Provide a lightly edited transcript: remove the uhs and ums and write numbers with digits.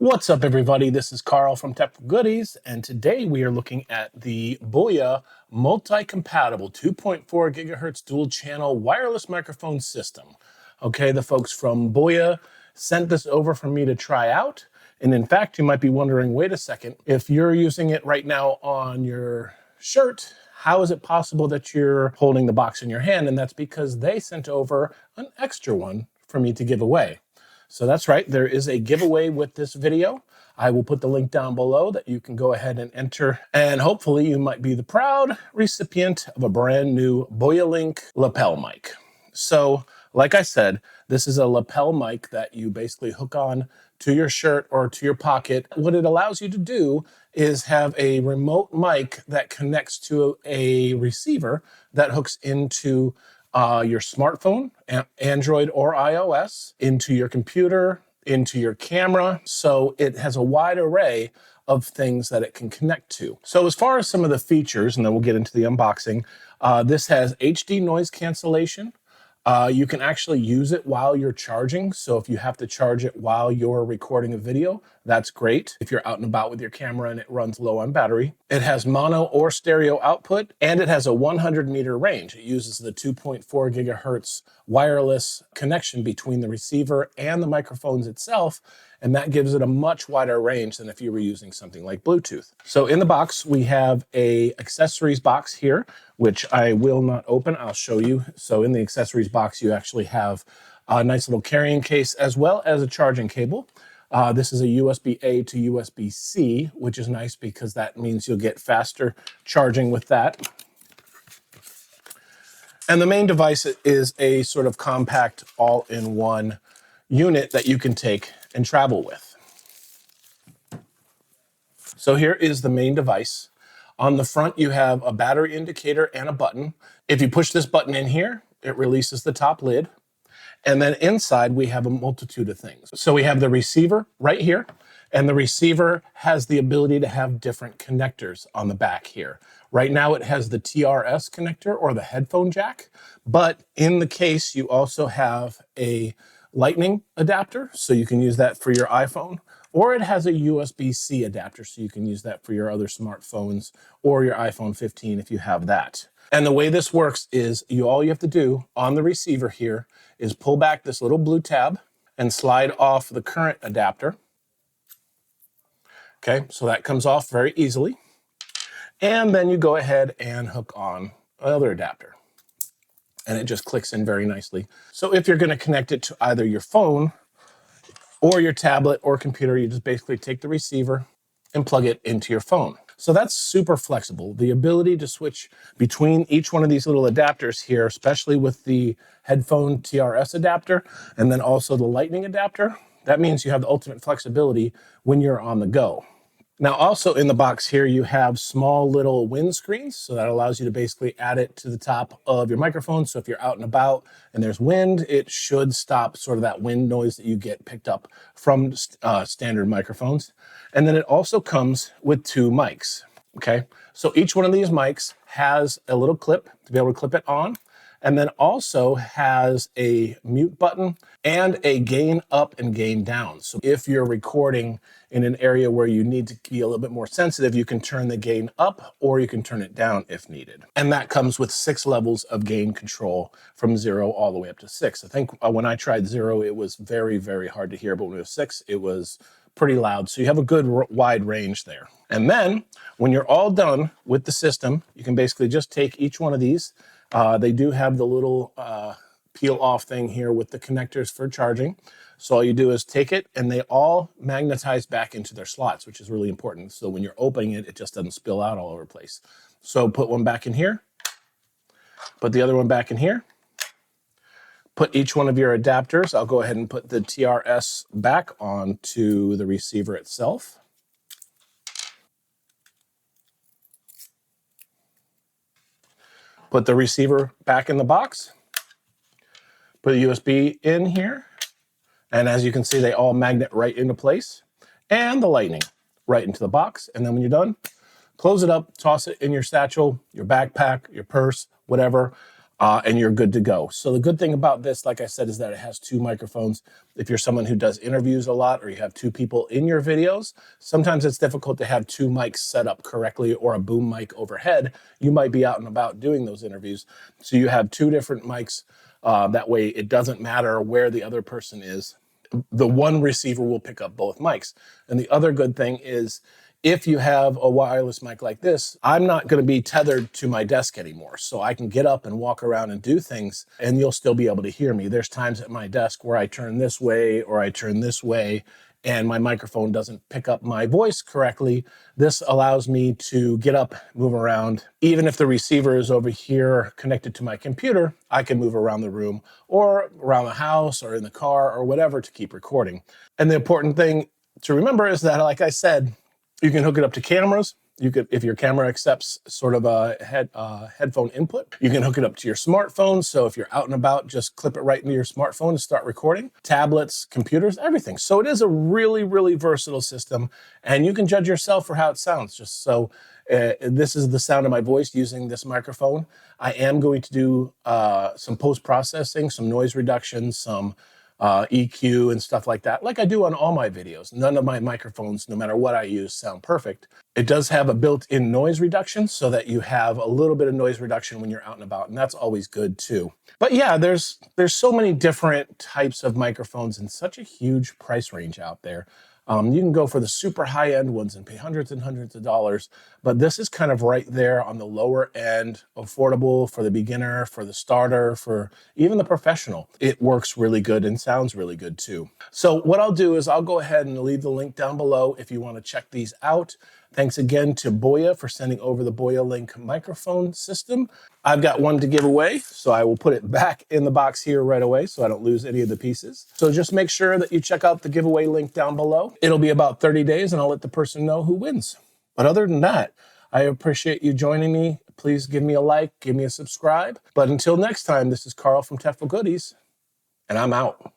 What's up, everybody? This is Carl from Technical Goodies, and today we are looking at the Boya multi-compatible 2.4 gigahertz dual channel wireless microphone system. Okay, the folks from Boya sent this over for me to try out. And in fact, you might be wondering, wait a second, if you're using it right now on your shirt, how is it possible that you're holding the box in your hand? And that's because they sent over an extra one for me to give away. So that's right, there is a giveaway with this video. I will put the link down below that you can go ahead and enter, and hopefully you might be the proud recipient of a brand new BoyaLink lapel mic. So, like I said, this is a lapel mic that you basically hook on to your shirt or to your pocket. What it allows you to do is have a remote mic that connects to a receiver that hooks into your smartphone, Android or iOS, into your computer, into your camera. So it has a wide array of things that it can connect to. So as far as some of the features, and then we'll get into the unboxing, this has HD noise cancellation. You can actually use it while you're charging. So if you have to charge it while you're recording a video, that's great. If you're out and about with your camera and it runs low on battery. It has mono or stereo output, and it has a 100-meter range. It uses the 2.4 gigahertz wireless connection between the receiver and the microphones itself, and that gives it a much wider range than if you were using something like Bluetooth. So in the box, we have a accessories box here, which I will not open. I'll show you. So in the accessories box, you actually have a nice little carrying case as well as a charging cable. This is a USB-A to USB-C, which is nice because that means you'll get faster charging with that. And the main device is a sort of compact all-in-one unit that you can take and travel with. So here is the main device. On the front, you have a battery indicator and a button. If you push this button in here, it releases the top lid. And then inside, we have a multitude of things. So we have the receiver right here, and the receiver has the ability to have different connectors on the back here. Right now, it has the TRS connector or the headphone jack, but in the case, you also have a Lightning adapter, so you can use that for your iPhone, or it has a USB-C adapter, so you can use that for your other smartphones or your iPhone 15 if you have that. And the way this works is all you have to do on the receiver here is pull back this little blue tab and slide off the current adapter. Okay, so that comes off very easily. And then you go ahead and hook on another adapter. And it just clicks in very nicely. So if you're going to connect it to either your phone or your tablet or computer, you just basically take the receiver and plug it into your phone. So that's super flexible. The ability to switch between each one of these little adapters here, especially with the headphone TRS adapter and then also the Lightning adapter, that means you have the ultimate flexibility when you're on the go. Now, also in the box here, you have small little windscreens. So that allows you to basically add it to the top of your microphone. So if you're out and about and there's wind, it should stop sort of that wind noise that you get picked up from standard microphones. And then it also comes with two mics, okay? So each one of these mics has a little clip to be able to clip it on, and then also has a mute button and a gain up and gain down. So if you're recording in an area where you need to be a little bit more sensitive, you can turn the gain up or you can turn it down if needed. And that comes with 6 levels of gain control from 0 all the way up to 6. I think when I tried 0, it was very, very hard to hear, but when it was 6, it was pretty loud. So you have a good wide range there. And then when you're all done with the system, you can basically just take each one of these. They do have the little peel off thing here with the connectors for charging. So all you do is take it and they all magnetize back into their slots, which is really important. So when you're opening it, it just doesn't spill out all over the place. So put one back in here, put the other one back in here, put each one of your adapters. I'll go ahead and put the TRS back onto the receiver itself. Put the receiver back in the box. Put a USB in here. And as you can see, they all magnet right into place. And the Lightning right into the box. And then when you're done, close it up, toss it in your satchel, your backpack, your purse, whatever. and you're good to go. So the good thing about this, like I said, is that it has 2 microphones. If you're someone who does interviews a lot or you have 2 people in your videos, sometimes it's difficult to have 2 mics set up correctly or a boom mic overhead. You might be out and about doing those interviews. So you have 2 different mics. That way it doesn't matter where the other person is. The one receiver will pick up both mics. And the other good thing is, if you have a wireless mic like this, I'm not going to be tethered to my desk anymore. So I can get up and walk around and do things, and you'll still be able to hear me. There's times at my desk where I turn this way or I turn this way, and my microphone doesn't pick up my voice correctly. This allows me to get up, move around. Even if the receiver is over here connected to my computer, I can move around the room or around the house or in the car or whatever to keep recording. And the important thing to remember is that, like I said, you can hook it up to cameras. You could, if your camera accepts sort of a headphone input, you can hook it up to your smartphone. So if you're out and about, just clip it right into your smartphone and start recording. Tablets, computers, everything. So it is a really, really versatile system, and you can judge yourself for how it sounds. Just so this is the sound of my voice using this microphone. I am going to do some post-processing, some noise reduction, some EQ and stuff like that, like I do on all my videos. None of my microphones, no matter what I use, sound perfect. It does have a built-in noise reduction so that you have a little bit of noise reduction when you're out and about, and that's always good too. But yeah, there's so many different types of microphones and such a huge price range out there. You can go for the super high-end ones and pay hundreds and hundreds of dollars, but this is kind of right there on the lower end, affordable for the beginner, for the starter, for even the professional. It works really good and sounds really good too. So what I'll do is I'll go ahead and leave the link down below if you want to check these out. Thanks again to Boya for sending over the Boya Link microphone system. I've got one to give away, so I will put it back in the box here right away so I don't lose any of the pieces. So just make sure that you check out the giveaway link down below. It'll be about 30 days and I'll let the person know who wins. But other than that, I appreciate you joining me. Please give me a like, give me a subscribe. But until next time, this is Carl from Tech4Goodies, and I'm out.